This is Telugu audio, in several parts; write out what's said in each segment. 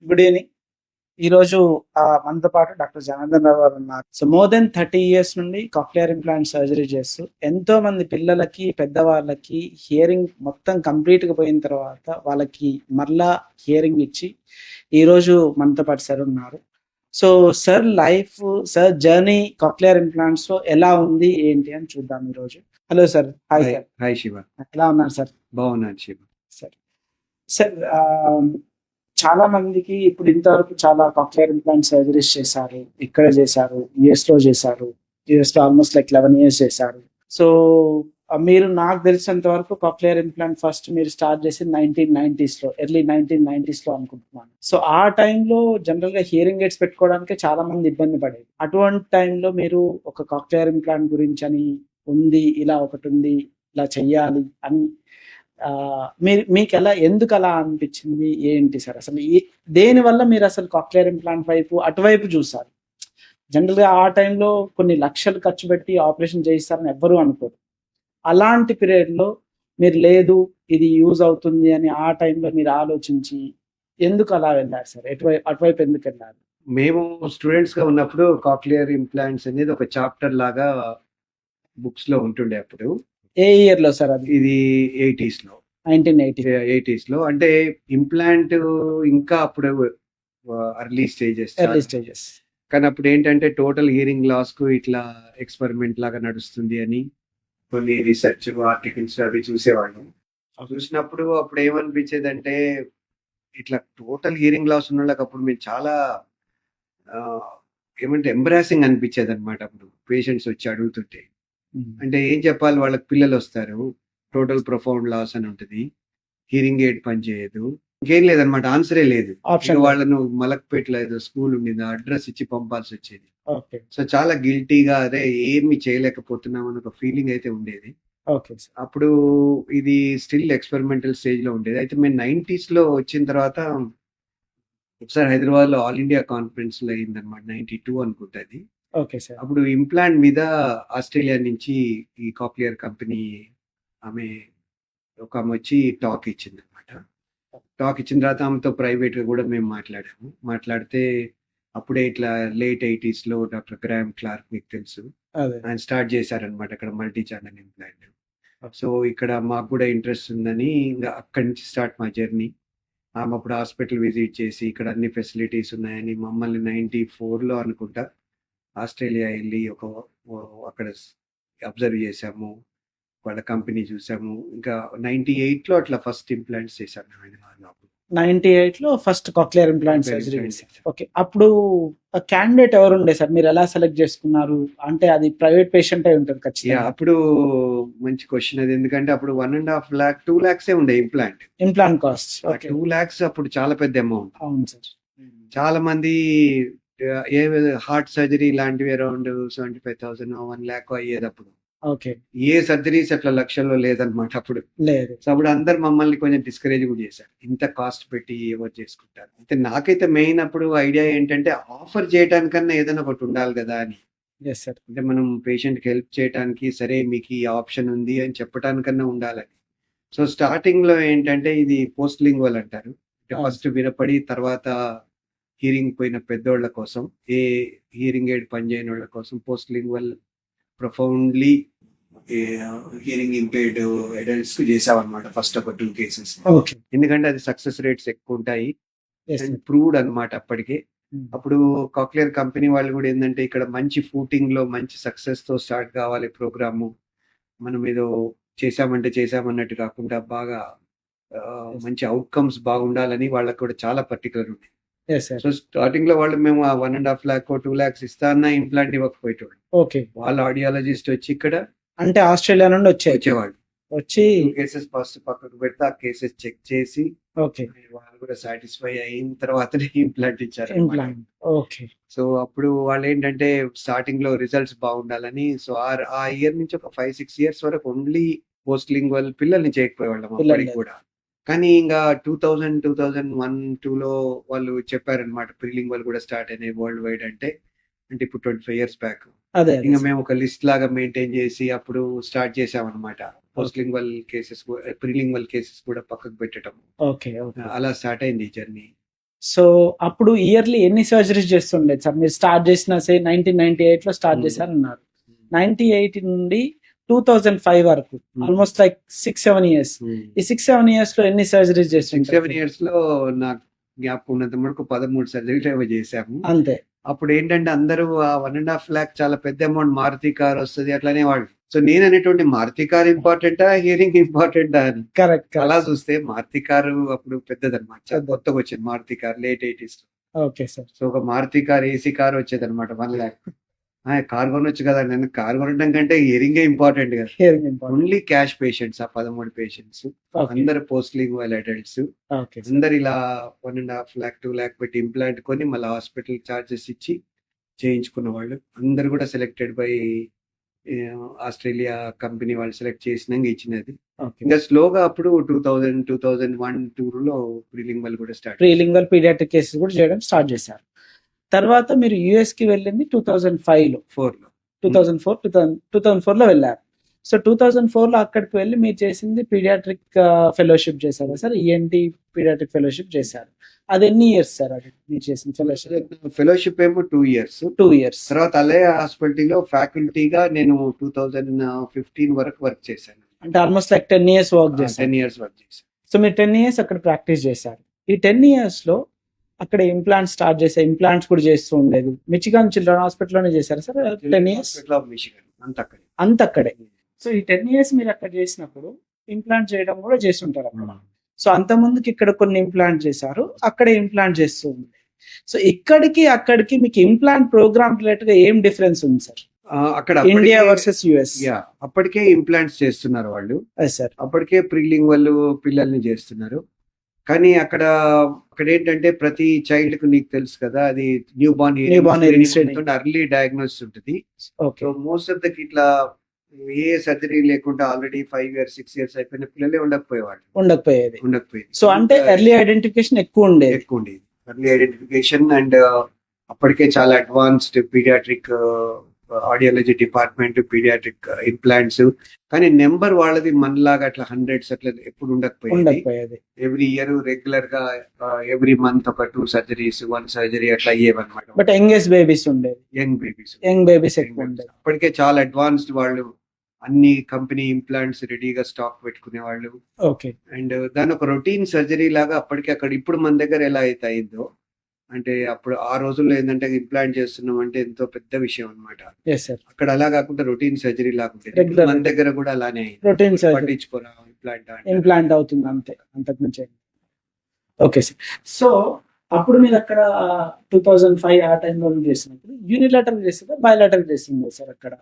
Good evening. ఈరోజు మనతో పాటు డాక్టర్ జనార్దన్ రావు గారు ఉన్నారు. సో మోర్ దెన్ 30 ఇయర్స్ నుండి కాక్లియర్ ఇంప్లాంట్ సర్జరీ చేస్తూ ఎంతో మంది పిల్లలకి, పెద్దవాళ్ళకి హియరింగ్ మొత్తం కంప్లీట్‌గా పోయిన తర్వాత వాళ్ళకి మరలా హియరింగ్ ఇచ్చి ఈరోజు మనతో పాటు సార్ ఉన్నారు. So sir life, sir journey cochlear ఇంప్లాంట్స్‌లో ఎలా ఉంది, ఏంటి అని చూద్దాం ఈరోజు. Hello sir. Hi sir. Hi Shiva. ఎలా ఉన్నారు సార్? బాగున్నాను శివ. సార్ సార్ చాలా మందికి ఇప్పుడు ఇంతవరకు చాలా కాక్లియర్ ఇంప్లాంట్ సర్జరీస్ చేశారు. ఇక్కడ చేశారు, యూఎస్‌లో చేశారు. యూఎస్‌లో ఆల్మోస్ట్ లైక్ 11 ఇయర్స్ చేశారు. సో మీరు నాకు తెలిసినంత వరకు కాక్లియర్ ఇంప్లాంట్ ఫస్ట్ మీరు స్టార్ట్ చేసింది 1990స్‌లో, ఎర్లీ 1990స్‌లో అనుకుంటున్నాను. సో ఆ టైంలో జనరల్‌గా హియరింగ్ ఎయిడ్స్ పెట్టుకోవడానికే చాలా మంది ఇబ్బంది పడేది. అటువంటి టైంలో మీరు ఒక కాక్లియర్ ఇంప్లాంట్ గురించని ఉంది, ఇలా ఒకటుంది, ఇలా చెయ్యాలి అని మీకెలా, ఎందుకలా అనిపించింది? ఏంటి సార్ అసలు? దేనివల్ల మీరు అసలు కాక్లియర్ ఇంప్లాంట్ వైపు అటువైపు చూసారు? జనరల్‌గా ఆ టైంలో కొన్ని లక్షలు ఖర్చు పెట్టి ఆపరేషన్ చేయిస్తారని ఎవ్వరూ అనుకోరు. అలాంటి పీరియడ్‌లో మీరు లేదు, ఇది యూజ్ అవుతుంది అని ఆ టైంలో మీరు ఆలోచించి ఎందుకు అలా వెళ్లారు సార్? అటువైపు ఎందుకెళ్లారు? మేము స్టూడెంట్స్‌గా ఉన్నప్పుడు కాక్లియర్ ఇంప్లాంట్స్ అనేది ఒక చాప్టర్ లాగా బుక్స్‌లో ఉంటుండే అప్పుడు. ఏ ఇయర్‌లో సార్ అది? ఇది 80స్‌లో. 1980. 80స్‌లో అంటే ఇంప్లాంట్ ఇంకా అప్పుడు ఎర్లీ స్టేజెస్. కానీ అప్పుడు ఏంటంటే టోటల్ హియరింగ్ లాస్‌కు ఇట్లా ఎక్స్‌పెరిమెంట్ లాగా నడుస్తుంది అని కొన్ని రీసెర్చ్ ఆర్టికల్స్ అవి చూసేవాళ్ళం. చూసినప్పుడు అప్పుడు ఏమనిపించేదంటే ఇట్లా టోటల్ హియరింగ్ లాస్ ఉన్నోళ్ళకి అప్పుడు మేము చాలా ఏమంటే ఎంబ్రాసింగ్ అనిపించేది అనమాట. అప్పుడు పేషెంట్స్ వచ్చి అడుగుతుంటే అంటే ఏం చెప్పాలి, వాళ్ళకి పిల్లలు వస్తారు, టోటల్ ప్రొఫౌండ్ లాస్ అని ఉంటుంది, హియరింగ్ ఎయిడ్ పనిచేయదు, ఇంకేం లేదనమాట, ఆన్సరే లేదు. వాళ్ళను మలక్పేటలో స్కూల్ ఉండింది, అడ్రస్ ఇచ్చి పంపాల్సి వచ్చేది. సో చాలా గిల్టీగా అదే ఏమి చేయలేకపోతున్నాం అని ఒక ఫీలింగ్ అయితే ఉండేది. అప్పుడు ఇది స్టిల్ ఎక్స్పెరిమెంటల్ స్టేజ్ లో ఉండేది. అయితే మేము 90స్‌లో వచ్చిన తర్వాత ఒకసారి హైదరాబాద్ లో ఆల్ ఇండియా కాన్ఫరెన్స్ లో అయిందనమాట. 92 అనుకుంటా అది. అప్పుడు ఇంప్లాంట్ మీద ఆస్ట్రేలియా నుంచి ఈ కాక్లియర్ కంపెనీ ఆమె వచ్చి టాక్ ఇచ్చింది అనమాట. టాక్ ఇచ్చిన తర్వాత ఆమెతో ప్రైవేట్ గా కూడా మేము మాట్లాడాము. మాట్లాడితే అప్పుడే ఇట్లా లేట్ 80స్‌లో డాక్టర్ గ్రాహం క్లార్క్ మీకు తెలుసు, ఆయన స్టార్ట్ చేశారనమాట అక్కడ మల్టీ ఛానల్ ఇంప్లాంట్. సో ఇక్కడ మాకు కూడా ఇంట్రెస్ట్ ఉందని ఇంకా అక్కడి నుంచి స్టార్ట్ మా జర్నీ. ఆమె అప్పుడు హాస్పిటల్ విజిట్ చేసి ఇక్కడ అన్ని ఫెసిలిటీస్ ఉన్నాయని మమ్మల్ని 94లో అనుకుంటా ఆస్ట్రేలియా వెళ్ళి అక్కడ అబ్జర్వ్ చేసాము, వాళ్ళ కంపెనీ చూసాము. ఇంకా 98లో అట్లా ఫస్ట్ ఇంప్లాంట్స్ చేశాను హైదరాబాద్లో. 98లో ఫస్ట్ కాక్లియర్ ఇంప్లాంట్ సర్జరీ చేశారు. ఓకే. అప్పుడు క్యాండిడేట్ ఎవరు ఉండే సార్? మీరు ఎలా సెలెక్ట్ చేసుకున్నారు? అంటే అది ప్రైవేట్ పేషెంట్ అయి ఉంటుంది ఖచ్చితంగా. అప్పుడు మంచి క్వశ్చన్ అది, ఎందుకంటే అప్పుడు 1.5 lakh 2 lakhs ఉండే ఇంప్లాంట్ కాస్ట్. 2 lakhs అప్పుడు చాలా పెద్ద అమౌంట్. అవును సార్. చాలా మంది ఏ హార్ట్ సర్జరీ లాంటివి అరౌండ్ 75,000 1 lakh అయ్యేది అప్పుడు. ఏ సర్జరీస్ అట్లా లక్షల్లో లేదనమాట అప్పుడు. సో అప్పుడు అందరు మమ్మల్ని కొంచెం డిస్కరేజ్ కూడా చేశారు, ఇంత కాస్ట్ పెట్టి ఎవరు చేసుకుంటారు. అయితే నాకైతే మెయిన్ అప్పుడు ఐడియా ఏంటంటే ఆఫర్ చేయడానికన్నా ఏదైనా ఒకటి ఉండాలి కదా అని. అంటే మనం పేషెంట్కి హెల్ప్ చేయడానికి, సరే మీకు ఈ ఆప్షన్ ఉంది అని చెప్పడానికన్నా ఉండాలని. సో స్టార్టింగ్ లో ఏంటంటే ఇది పోస్ట్ లింగ్వల్ అంటారు, అంటే ఫస్ట్ వినపడి తర్వాత హియరింగ్ పోయిన పెద్దోళ్ళ కోసం, ఏ హియరింగ్ ఎయిడ్ పనిచేయని వాళ్ళ కోసం post lingual profoundly hearing impaired adults కు చేసామన్నమాట ఫస్ట్ ఒక 2 cases. ఎందుకంటే అది సక్సెస్ రేట్స్ ఎక్కువ ఉంటాయి అండ్ ప్రూవ్డ్ అనమాట అప్పటికే. అప్పుడు కాక్లియర్ కంపెనీ వాళ్ళు కూడా ఏంటంటే ఇక్కడ మంచి ఫూటింగ్ లో మంచి సక్సెస్ తో స్టార్ట్ కావాలి ప్రోగ్రాము, మనం ఏదో చేసామన్నట్టు కాకుండా బాగా మంచి అవుట్కమ్స్ బాగుండాలని వాళ్ళకి కూడా చాలా పర్టికులర్ ఉంది. సో స్టార్టింగ్ లో వాళ్ళు మేము 1.5 lakh 2 lakhs ఇస్తా అన్న ఇంప్లాంట్ ఇవ్వకపోయేటోళ్ళు. వాళ్ళ ఆడియాలజిస్ట్ వచ్చి ఇక్కడ అంటే ఆస్ట్రేలియా నుండి వచ్చేవాళ్ళు, వచ్చి కేసెస్ ఫస్ట్ పక్కకు పెడితే ఆ కేసెస్ చెక్ చేసి వాళ్ళు కూడా సాటిస్ఫై అయిన తర్వాతనే ఇంప్లాంట్ ఇచ్చారు. సో అప్పుడు వాళ్ళు ఏంటంటే స్టార్టింగ్ లో రిజల్ట్స్ బాగుండాలని, సో ఆ ఇయర్ నుంచి ఒక 5-6 years వరకు ఓన్లీ పోస్ట్ లింగ్వల్ పిల్లల్ని చేయకపోయేవాళ్ళం అప్పటికి కూడా. కానీ ఇంకా 2001-2లో వాళ్ళు చెప్పారనమాట ప్రీలింగ్వల్ కూడా స్టార్ట్ అయినాయి వరల్డ్ వైడ్. అంటే ఇప్పుడు 25 years బ్యాక్. ఇంకా మేము ఒక లిస్ట్ లాగా మెయింటైన్ చేసి అప్పుడు స్టార్ట్ చేసామన్నమాట. పోస్ట్ లింగ్వల్ కేసెస్, ప్రీలింగ్వల్ కేసెస్ కూడా పక్కకు పెట్టడం, అలా స్టార్ట్ అయింది ఈ జర్నీ. సో అప్పుడు ఇయర్లీ ఎన్ని సర్జరీస్ చేస్తుండేది సార్? మీరు స్టార్ట్ చేసిన 1998 లో స్టార్ట్ Hmm. చేశారన్నారు. 98 నుండి 2005 వరకు ఆల్మోస్ట్ లైక్ 6-7 ఇయర్స్. ఈ 6-7 ఇయర్స్ లో ఎన్ని సర్జరీస్ 6-7 చేస్తుంటారు? ఇయర్స్ లో నాకు జ్ఞాపకం ఉన్నంత మటుకు 13 సర్జరీలు ఏమో చేశాము. అంతే. అప్పుడు ఏంటంటే అందరూ ఆ 1.5 lakh చాలా పెద్ద అమౌంట్, మారుతి కార్ వస్తుంది అట్లనే వాడు. సో నేను అనేటువంటి మారుతి కార్ ఇంపార్టెంటా, హియరింగ్ ఇంపార్టెంటా అని. కరెక్ట్. అలా చూస్తే మారుతి కారు అప్పుడు పెద్దదన్నమాట, చాలా పెద్దది. కొత్తగా వచ్చింది Maruti car, late 80s. Okay sir. So ఒక మారుతి కార్, ఏసీ కార్ వచ్చేది అనమాట 1 lakh. కార్ కొనొచ్చు కదా, నేను కార్ కొనడం కంటే హియరింగే ఇంపార్టెంట్ కదా. Hearing important. Only cash patients, ఆ 13 పేషెంట్స్ ఓకే. అందరు post lingual adults. Okay sir. అందరు ఇలా 1.5 lakh 2 lakh పెట్టి ఇంప్లాంట్ కొని మళ్ళీ హాస్పిటల్ చార్జెస్ ఇచ్చి చేయించుకున్న వాళ్ళు అందరు కూడా సెలెక్టెడ్ బై ఆస్ట్రేలియా కంపెనీ వాళ్ళు సెలెక్ట్ చేసినాక ఇచ్చినది. ఓకే. ఇంకా స్లోగా అప్పుడు 2000, 2001, 2002 లో ప్రీలింగ్వల్ కూడా స్టార్ట్. ప్రీలింగ్వల్ పీడియాట్రిక్ కేసెస్ కూడా చేయడం స్టార్ట్ చేశారు. తర్వాత మీరు యుఎస్ కి వెళ్ళింది 2005 లో. 4 లో 2004 లో వెళ్ళారు. సో 2004 లో అక్కడికి వెళ్ళి మీరు చేసింది పీడియాట్రిక్ ఫెలోషిప్ చేశారు సార్? ఈఎన్టీ పీడియాట్రిక్ ఫెలోషిప్ చేశారు. అది ఎన్ని ఇయర్స్ సార్ అది మీరు చేసిన ఫెలోషిప్? ఫెలోషిప్ ఏమో 2 years. 2 years. తర్వాత అలే హాస్పిటల్లో ఫ్యాకల్టీగా నేను 2015 వరకు వర్క్ చేశాను. అంటే ఆల్మోస్ట్ లైక్ 10 years వర్క్ చేశారు. 10 years వర్క్ చేశాను. సో మీరు 10 years అక్కడ ప్రాక్టీస్ చేశారు. ఈ 10 years లో అక్కడ ఇంప్లాంట్స్ స్టార్ట్ చేసే ఇంప్లాంట్స్ కూడా చేస్తూ ఉండేది మిచిగాన్ చిల్డ్రన్ హాస్పిటల్లోనే చేశారు sir 10 years? Hospital of Michigan అంత అక్కడే. సో ఈ 10 years మీరు అక్కడ చేసినప్పుడు ఇంప్లాంట్ చేయడం కూడా చేస్తుంటారు అక్కడ. సో అంత ముందుకి ఇక్కడ కొన్ని ఇంప్లాంట్ చేశారు, అక్కడే ఇంప్లాంట్ చేస్తూ ఉంది. సో ఇక్కడికి అక్కడికి మీకు ఇంప్లాంట్ ప్రోగ్రామ్ రిలేటెడ్ గా ఏం డిఫరెన్స్ ఉంది సార్ అక్కడ ఇండియా వర్సెస్ యుఎస్? అప్పటికే ఇంప్లాంట్స్ చేస్తున్నారు వాళ్ళు, సార్. అప్పటికే ప్రీలింగ్వల్ పిల్లల్ని చేస్తున్నారు. కానీ అక్కడ ఏంటంటే ప్రతి చైల్డ్ కు నీకు తెలుసు కదా, అది న్యూ బార్న్ అర్లీ డయాగ్నోసిస్ ఉంటుంది. Okay. So most of the ఇట్లా ఏ సర్జరీ లేకుండా ఆల్రెడీ 5 years 6 years అయిపోయిన పిల్లలే ఉండకపోయేది. సో అంటే ఎర్లీ ఐడెంటిఫికేషన్ ఎక్కువ ఉండేది. ఎర్లీ ఐడెంటిఫికేషన్ అండ్ అప్పటికే చాలా advanced paediatric audiology department, paediatric implants. కానీ నెంబర్ వాళ్ళది మనలాగా అట్లా 100s అట్లా ఎప్పుడు ఉండకపోయేది. ఎవ్రీ ఇయర్ రెగ్యులర్ గా ఎవ్రీ మంత్ ఒక 2 surgeries 1 surgery అట్లా అయ్యేవన్నమాట. బట్ యంగెస్ట్ బేబీస్ ఉండేది. యంగ్ బేబీస్ ఎక్కువ ఉండేది. అప్పటికే చాలా అడ్వాన్స్డ్ వాళ్ళు, అన్ని కంపెనీ ఇంప్లాంట్స్ రెడీగా స్టాక్ పెట్టుకునే వాళ్ళు. ఓకే. అండ్ దాని ఒక రొటీన్ సర్జరీ లాగా అప్పటికే అక్కడ, ఇప్పుడు మన దగ్గర ఎలా అయితే అయిందో, అంటే అప్పుడు ఆ రోజుల్లో ఏంటంటే ఇంప్లాంట్ చేస్తున్నాం అంటే ఎంతో పెద్ద విషయం అనమాట. అక్కడ అలా కాకుండా రొటీన్ సర్జరీ లాగా ఉంటుంది. మన దగ్గర కూడా అలానే రొటీన్ పట్టించుకోరా ఇంప్లాంట్ అవుతుంది అంతే, అంతకుమించి. Okay sir. సో అప్పుడు మీరు అక్కడ 2005 ఆ టైంలో చేసినప్పుడు యూనిలేటరల్ చేసిందా బయోలేటరల్ చేసిందా సార్ అక్కడ?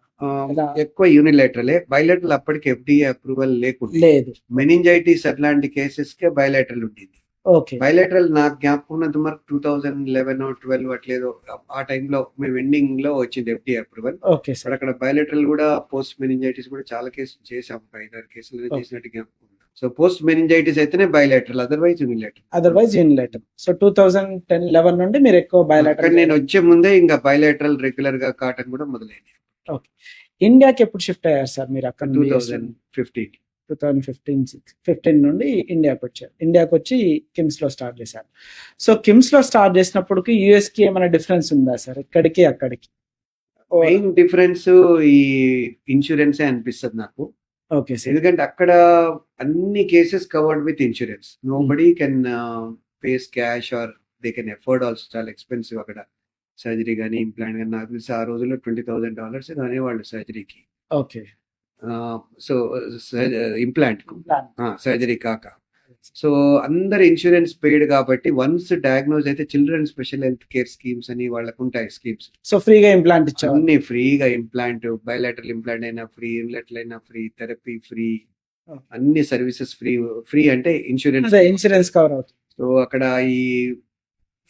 ఎక్కువ యూనిలేటరలే. బయోలేటరల్ అప్పటికి FDA అప్రూవల్ లేదు. మెనింజైటిస్ అట్లాంటి కేసెస్ కే బయోలేటరల్ ఉండేది. ఓకే. బయోలేటరల్ నాకు జ్ఞాపకం ఉన్నంత వరకు 2011 or 12 అట్లేదో ఆ టైంలో మేము ఎండింగ్ లో వచ్చింది FDA అప్రూవల్. Okay sir. అక్కడ బయోలేటరల్ కూడా పోస్ట్ మెనింజైటిస్ కూడా చాలా కేసులు చేసాం, 5-6 కేసులు చేసినట్టు జ్ఞాపకం. సో పోస్ట్ మెనింజైటిస్ అయితేనే బయోలేటరల్, అదర్వైజ్ యూనిలేటరల్. సో 2010-11 నుండి మీరు ఎక్కువ బయోలేటరల్. నేను వచ్చే ముందే ఇంకా బయోలేటరల్ రెగ్యులర్ గా కాటన్ కూడా మొదలైంది. ఓకే. ఇండియాకి ఎప్పుడు షిఫ్ట్ అయ్యారు సార్ మీరు? అక్కడ 2015 నుండి ఇండియాకి వచ్చారు. ఇండియాకి వచ్చి కిమ్స్ లో స్టార్ట్ చేశారు. సో కిమ్స్ లో స్టార్ట్ చేసినప్పటికి యుఎస్ కి ఏమైనా డిఫరెన్స్ ఉందా సార్ ఇక్కడికి అక్కడికి? మెయిన్ డిఫరెన్స్ ఈ ఇన్సూరెన్సే అనిపిస్తుంది నాకు. Okay sir. ఎందుకంటే అక్కడ అన్ని cases covered with insurance. Nobody can pays cash or they can afford also. చాలా ఎక్స్పెన్సివ్ అక్కడ సర్జరీ కానీ ఇంప్లాంట్ కానీ. నాకు తెలిసి ఆ రోజుల్లో $20,000 అనేవాళ్ళు సర్జరీకి. ఓకే. సో ఇంప్లాంట్ సర్జరీ కాక. సో అందరు ఇన్సూరెన్స్ పెయిడ్ కాబట్టి వన్స్ డయాగ్నోజ్ అయితే children special health care schemes అని వాళ్ళకు ఉంటాయి స్కీమ్స్. సో ఫ్రీగా ఇంప్లాంట్ ఇచ్చారు. అన్ని ఫ్రీగా ఇంప్లాంట్, బయోలేటరల్ ఇంప్లాంట్ అయినా ఫ్రీ, ఇన్లెటరల్ అయినా ఫ్రీ, థెరపీ ఫ్రీ, అన్ని సర్వీసెస్ ఫ్రీ అంటే ఇన్సూరెన్స్ కవర్ అవుతుంది. సో అక్కడ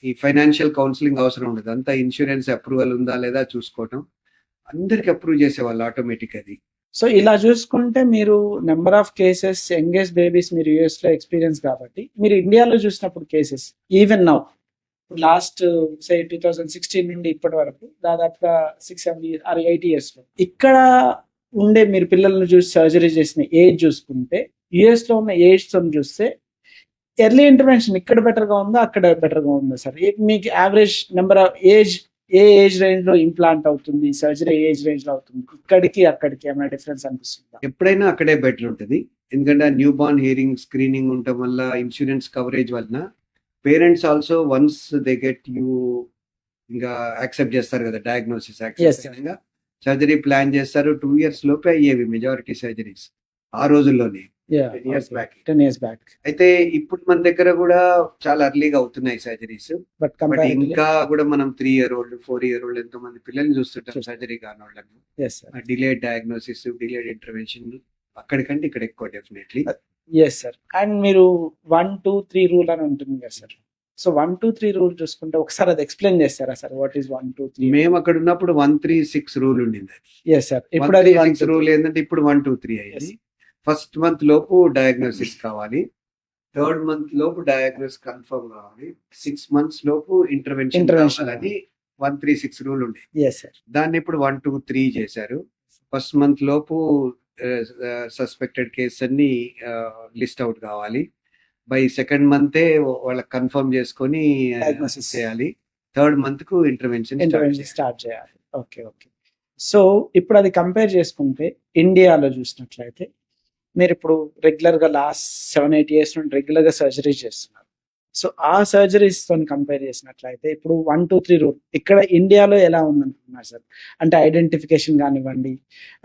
ఈ ఫైనాన్షియల్ కౌన్సిలింగ్ అవసరం ఉండదు. అంతా ఇన్సూరెన్స్ అప్రూవల్ ఉందా లేదా చూసుకోవటం, అందరికి అప్రూవ్ చేసేవాళ్ళు ఆటోమేటిక్ అది. సో ఇలా చూసుకుంటే మీరు number of cases, youngest babies మీరు యుఎస్ లో ఎక్స్పీరియన్స్ కాబట్టి, మీరు ఇండియాలో చూసినప్పుడు కేసెస్ ఈవెన్ నౌ లాస్ట్ 2016 నుండి ఇప్పటి వరకు దాదాపుగా 6-7 years or 8 years లో ఇక్కడ ఉండే మీరు పిల్లలను చూసి సర్జరీ చేసిన ఏజ్ చూసుకుంటే యుఎస్ లో ఉన్న ఏజ్ తో చూస్తే ఎర్లీ ఇంటర్వెన్షన్ ఇక్కడ బెటర్ గా ఉందా, అక్కడ బెటర్ గా ఉందా సార్? మీకు average number of age, A age range లో ఇంప్లాంట్ అవుతుంది, సర్జరీ ఏజ్ రేంజ్ లో అవుతుంది, ఇక్కడికి అక్కడికి ఏమైనా డిఫరెన్స్ అనిపిస్తుందా? ఎప్పుడైనా అక్కడే బెటర్ ఉంటుంది. ఎందుకంటే న్యూ బార్న్ హియరింగ్ స్క్రీనింగ్ ఉండటం వల్ల, ఇన్సూరెన్స్ కవరేజ్ వలన parents also once they get you ఇంకా యాక్సెప్ట్ చేస్తారు కదా, డయాగ్నోసిస్ Yes, యాక్సెప్ట్ sir. అయినాక సర్జరీ ప్లాన్ చేస్తారు. 2 years లోపే అయ్యేవి మెజారిటీ సర్జరీస్ ఆ రోజుల్లోనే, 10 years back. 10 years back. అయితే ఇప్పుడు మన దగ్గర కూడా చాలా ఎర్లీగా అవుతున్నాయి సర్జరీస్. బట్ బట్ ఇంకా కూడా మనం 3 year old 4 year old ఎంతో మంది పిల్లల్ని చూస్తుంటాం సర్జరీ కాని వాళ్ళని. డిలేడ్ డయాగ్నోసిస్, డిలేడ్ ఇంటర్వెన్షన్ అక్కడికంటే ఇక్కడ ఎక్కువ డెఫినెట్లీ. Yes sir. అండ్ మీరు 1, 2, 3 రూల్ అని ఉంటుంది కదా సార్. సో 1, 2, 3 రూల్ చూసుకుంటే ఒకసారి అది ఎక్స్ప్లెయిన్ చేస్తారా సార్? What is 1, 2, 3? మేము అక్కడ ఉన్నప్పుడు 136 రూల్ ఉండింది. Yes sir. ఇప్పుడు అది 136 రూల్ ఏంటంటే ఇప్పుడు 1, 2, 3 అయింది. ఫస్ట్ మంత్ లోపు డయాగ్నోసిస్ కావాలి, 3rd month లోపు డయాగ్నోస్ కన్ఫర్మ్ కావాలి, 6 months లోపు ఇంటర్వెన్షన్ కావాలని 136 రూల్ ఉండే. Yes sir. దాన్ని ఇప్పుడు 1, 2, 3 చేశారు. ఫస్ట్ మంత్ లోపు సస్పెక్టెడ్ కేసు అన్ని లిస్ట్ అవుట్ కావాలి. బై 2nd month వాళ్ళకి కన్ఫర్మ్ చేసుకొని Diagnosis చేయాలి. 3rd month కు ఇంటర్వెన్షన్ స్టార్ట్ చేయాలి. ఓకే. సో ఇప్పుడు అది కంపేర్ చేసుకుంటే ఇండియాలో చూసినట్లయితే మీరు ఇప్పుడు రెగ్యులర్ గా లాస్ట్ 7-8 years నుండి రెగ్యులర్ గా సర్జరీ చేస్తున్నారు. సో ఆ సర్జరీస్ తో కంపేర్ చేసినట్లయితే ఇప్పుడు 1, 2, 3 రూల్ ఇక్కడ ఇండియాలో ఎలా ఉందనుకున్నారు సార్? అంటే ఐడెంటిఫికేషన్ కానివ్వండి,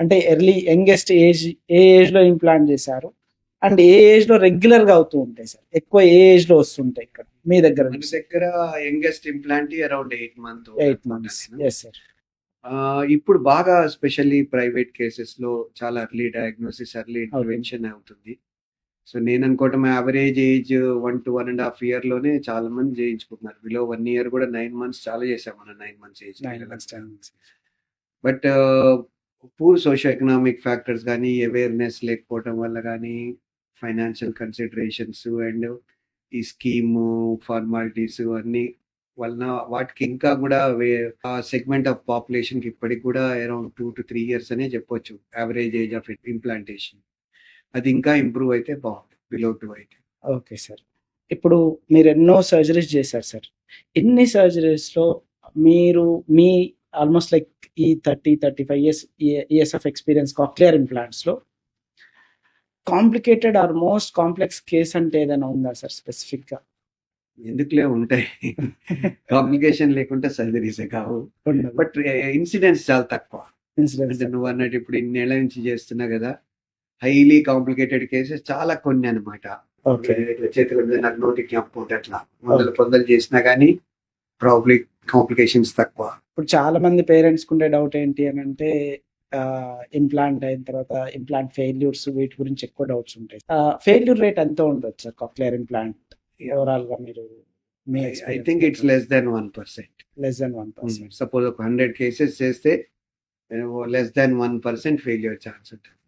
అంటే ఎర్లీ యంగెస్ట్ ఏజ్, ఏ ఏజ్ లో ఇంప్లాంట్ చేశారు, అండ్ ఏ ఏజ్ లో రెగ్యులర్ గా అవుతూ ఉంటాయి సార్? ఎక్కువ ఏ ఏజ్ లో వస్తుంటాయి ఇక్కడ మీ దగ్గర? మన దగ్గర youngest implant around 8 months. 8 months. Yes sir. ఇప్పుడు బాగా స్పెషల్లీ ప్రైవేట్ కేసెస్ లో చాలా ఎర్లీ డయాగ్నోసిస్, ఎర్లీ ఇంటర్వెన్షన్ అవుతుంది. సో నేను అనుకోవటం యావరేజ్ ఏజ్ 1 to 1.5 year లోనే చాలా మంది చేయించుకుంటున్నారు. బిలో 1 year కూడా 9 months చాలా చేసాం మనం, 9 months age. But poor socio economic factors కానీ, అవేర్నెస్ లేకపోవటం వల్ల కానీ, ఫైనాన్షియల్ కన్సిడరేషన్స్ అండ్ ఈ స్కీమ్ ఫార్మాలిటీస్ అన్ని వలన వాటికి ఇంకా కూడా ఆ సెగ్మెంట్ ఆఫ్ పాపులేషన్ కి ఇప్పటికి కూడా అరౌండ్ 2 to 3 years అనే చెప్పొచ్చు యావరేజ్ ఏజ్ ఆఫ్ ఇంప్లాంటేషన్. అది ఇంకా ఇంప్రూవ్ అయితే బాగుంటుంది, బిలో 2 అయితే. Okay sir. ఇప్పుడు మీరు ఎన్నో సర్జరీస్ చేశారు సార్. ఎన్ని సర్జరీస్ లో మీరు మీ ఆల్మోస్ట్ లైక్ ఈ 30-35 years of experience cochlear implants లో complicated or most complex case అంటే ఏదైనా ఉందా సార్ స్పెసిఫిక్ గా? ఎందుకులే ఉంటాయి, కాంప్లికేషన్ లేకుండా సర్జరీసే కావు. బట్ ఇన్సిడెంట్స్ చాలా తక్కువ. అంటే నువ్వు అన్నట్టు ఇప్పుడు ఇన్నేళ్ల నుంచి చేస్తున్నా కదా, హైలీ కాంప్లికేటెడ్ కేసెస్ చాలా కొన్ని అనమాట. చేతుల మీద నాకు నోటికి జ్ఞాపకం అట్లా వందలు చేసినా కానీ ప్రాబ్లీ కాంప్లికేషన్స్ తక్కువ. ఇప్పుడు చాలా మంది పేరెంట్స్ ఉండే డౌట్ ఏంటి అని అంటే ఇంప్లాంట్ అయిన తర్వాత ఇంప్లాంట్ ఫెయిల్యూర్స్, వీటి గురించి ఎక్కువ డౌట్స్ ఉంటాయి. ఫెయిల్యూర్ రేట్ ఎంత ఉండొచ్చు సార్ కాక్లియర్ ఇంప్లాంట్ ఓవరాల్ గా? మీరు I think it's less than 1%. Suppose ఒక 100 cases చేస్తే less than 1% ఫెయిల్యూర్ ఛాన్స్ ఉంటుంది.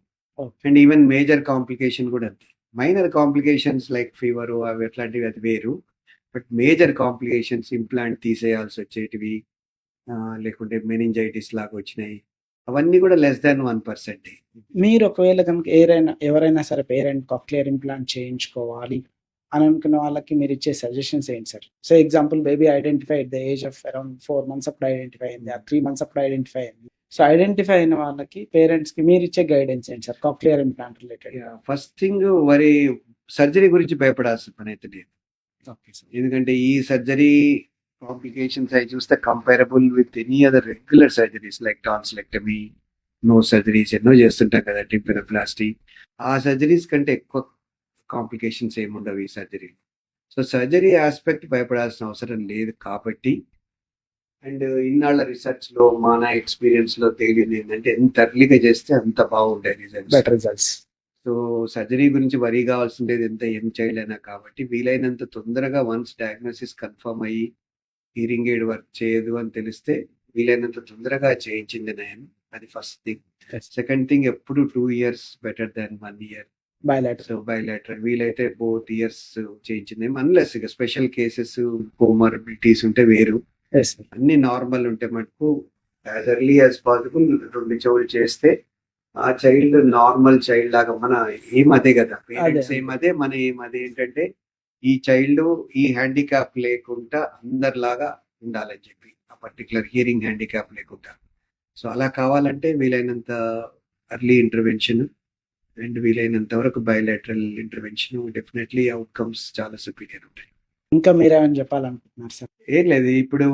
అండ్ ఈవెన్ మేజర్ కాంప్లికేషన్ కూడా అంతే. మైనర్ కాంప్లికేషన్స్ లైక్ ఫీవర్ అవి అట్లాంటివి అది వేరు. బట్ మేజర్ కాంప్లికేషన్స్, ఇంప్లాంట్ తీసేయాల్సి వచ్చేటివి, లేకుంటే మెనింజైటిస్ లాగా వచ్చినాయి, అవన్నీ కూడా less than 1%. మీరు ఒకవేళ కనుక ఎవరైనా సరే పేరెంట్ కాక్లియర్ ఇంప్లాంట్ చేయించుకోవాలి అని అనుకున్న వాళ్ళకి మీరు ఇచ్చే సజెషన్స్ ఏంటి sir? So example baby identify at the age of around 4 months అప్పుడు ఐడెంటిఫై అయింది, 3 months అప్పుడు ఐడెంటిఫై అయింది. సో ఐడెంటిఫై అయిన వాళ్ళకి పేరెంట్స్ కి మీరు ఇచ్చే గైడెన్స్ ఏంటి sir cochlear implant related? First thing surgery గురించి భయపడాల్సిన పని అయితే లేదు. ఎందుకంటే ఈ సర్జరీ కాంప్లికేషన్స్ అవి చూస్తే comparable with any other regular surgeries like tonsillectomy, nose surgeries ఎన్నో చేస్తుంటాం కదా, టింపెనోప్లాస్టీ. ఆ సర్జరీస్ కంటే ఎక్కువ కాంప్లికేషన్స్ ఏముండవు ఈ సర్జరీ. సో సర్జరీ ఆస్పెక్ట్ భయపడాల్సిన అవసరం లేదు కాబట్టి. అండ్ ఇన్నాళ్ళ రిసర్చ్ లో మన ఎక్స్పీరియన్స్ లో తేలింది ఏంటంటే ఎంత ఎర్లీగా చేస్తే అంత బాగుంటాయి రిజల్ట్స్. సో సర్జరీ గురించి వరీ కావాల్సింది ఎంత యంగ్ చైల్డ్ అయినా కాబట్టి వీలైనంత తొందరగా వన్స్ డయాగ్నోసిస్ కన్ఫర్మ్ అయ్యి హీరింగ్ ఎయిడ్ వర్క్ చేయదు అని తెలిస్తే వీలైనంత తొందరగా చేయించింది నయం. అది ఫస్ట్ థింగ్. సెకండ్ థింగ్, ఎప్పుడు 2 years better than 1 year. So bilateral వీలైతే both years చేయించింది. అన్లెస్ ఇక స్పెషల్ కేసెస్, కోమార్బిలిటీస్ ఉంటే వేరు. అన్ని నార్మల్ ఉంటే మటుకు యాజ్ ఎర్లీ యాజ్ పాసిబుల్ 2 చెవులు చేస్తే ఆ చైల్డ్ నార్మల్ చైల్డ్ లాగా, మన ఏం అదే కదా, పేరెంట్స్ ఏం అదే, మన ఏం అదే. ఏంటంటే ఈ చైల్డ్ ఈ హ్యాండిక్యాప్ లేకుండా అందరిలాగా ఉండాలని చెప్పి, ఆ పర్టికులర్ హియరింగ్ హ్యాండిక్యాప్ లేకుండా. సో అలా కావాలంటే వీలైనంత ఎర్లీ ఇంటర్వెన్షన్ అండ్ వీలైనంత వరకు బయోలాటరల్ ఇంటర్వెన్షన్, డెఫినెట్లీ అవుట్కమ్స్ చాలా సుపీరియర్ ఉంటాయి. ఇంకా మీరేమైనా చెప్పాలనుకుంటున్నారు సార్? ఏం లేదు, ఇప్పుడు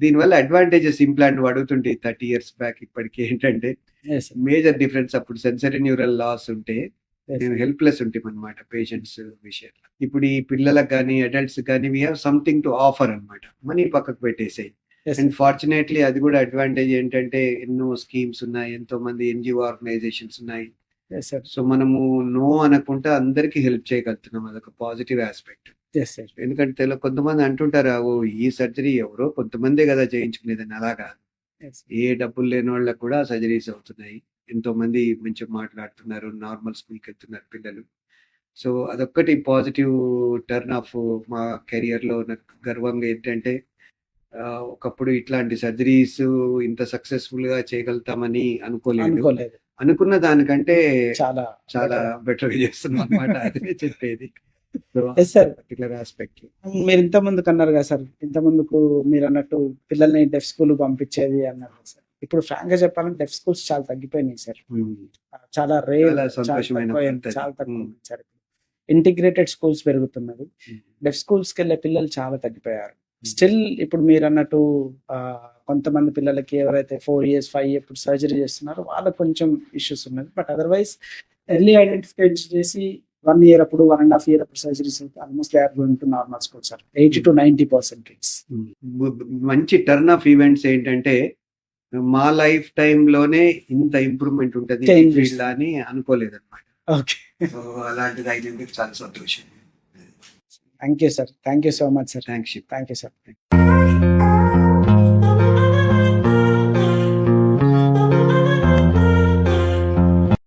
దీనివల్ల అడ్వాంటేజెస్ ఇంప్లాంట్ అడుగుతుంటే 30 years బ్యాక్ ఇప్పటికి ఏంటంటే Yes, sir. మేజర్ డిఫరెన్స్, అప్పుడు సెన్సరీ న్యూరల్ లాస్ ఉంటే Yes, మేము sir. హెల్ప్లెస్ ఉంటాం అనమాట పేషెంట్స్ విషయంలో. ఇప్పుడు ఈ పిల్లలకు కానీ అడల్ట్స్ కానీ we have something to offer అనమాట, మనీ పక్కకు పెట్టేసాయి. Yes, and sir. ఫార్చునేట్లీ అది కూడా అడ్వాంటేజ్ ఏంటంటే ఎన్నో స్కీమ్స్ ఉన్నాయి, ఎంతో మంది ఎన్జిఓ ఆర్గనైజేషన్స్ ఉన్నాయి. Yes, sir. సో మనము నో అనకుండా అందరికీ హెల్ప్ చేయగలుగుతున్నాం, అదొక పాజిటివ్ ఆస్పెక్ట్. Yes, sir. ఎందుకంటే కొంతమంది అంటుంటారు, ఓ ఈ సర్జరీ ఎవరో కొంతమందే కదా చేయించుకునేదని. అలాగా Yes. ఏ డబ్బులు లేని వాళ్ళకి కూడా సర్జరీస్ అవుతున్నాయి. ఎంతో మంది మంచిగా మాట్లాడుతున్నారు, నార్మల్ స్కూల్కి వెళ్తున్నారు పిల్లలు. సో అదొక్కటి పాజిటివ్ టర్న్ ఆఫ్ మా కెరియర్ లో. నాకు గర్వంగా ఏంటంటే ఒకప్పుడు ఇట్లాంటి సర్జరీస్ ఇంత సక్సెస్ఫుల్ గా చేయగలుగుతామని అనుకోలేదు. అనుకున్న దానికంటే చాలా చాలా బెటర్ గా చేస్తున్నాం అనమాట. అదే చెప్పేది. So Yes, sir. Particular aspect. మీరు ఇంత ముందుకు అన్నారు కదా సార్, ఇంత ముందుకు మీరు అన్నట్టు పిల్లల్ని డెఫ్ స్కూల్ పంపించేది అన్నారు కదా సార్. ఇప్పుడు ఫ్రాంక్ గా చెప్పాలంటే డెఫ్ స్కూల్స్ చాలా తగ్గిపోయినాయి సార్. చాలా రేర్, చాలా సంతోషమైన వార్త. చాలా తక్కువ ఉంది సార్. ఇంటిగ్రేటెడ్ స్కూల్స్ పెరుగుతున్నది, డెఫ్ స్కూల్స్ కి వెళ్ళే పిల్లలు చాలా తగ్గిపోయారు. స్టిల్ ఇప్పుడు మీరు అన్నట్టు కొంతమంది పిల్లలకి ఎవరైతే 4 years 5 years ఇప్పుడు సర్జరీ చేస్తున్నారో వాళ్ళకి కొంచెం ఇష్యూస్ ఉన్నది. బట్ అదర్వైజ్ ఎర్లీ ఐడెంటిఫై చేసి 1 year అప్పుడు 1.5 years అప్పుడు సర్జరీస్ అయితే almost they are going to normal school sir. 80 to 90%. మంచి టర్న్ ఆఫ్ ఈవెంట్స్ ఏంటంటే మా లైఫ్ టైమ్ లోనే ఇంత ఇంప్రూవ్మెంట్ ఉంటుంది Changes. ఫీల్డ్ అని అనుకోలేదు అనమాట. ఓకే, అలాంటిది అయినందుకు చాలా సంతోషం. Thank you sir. Thank you so much sir. Thanks. Thank you sir.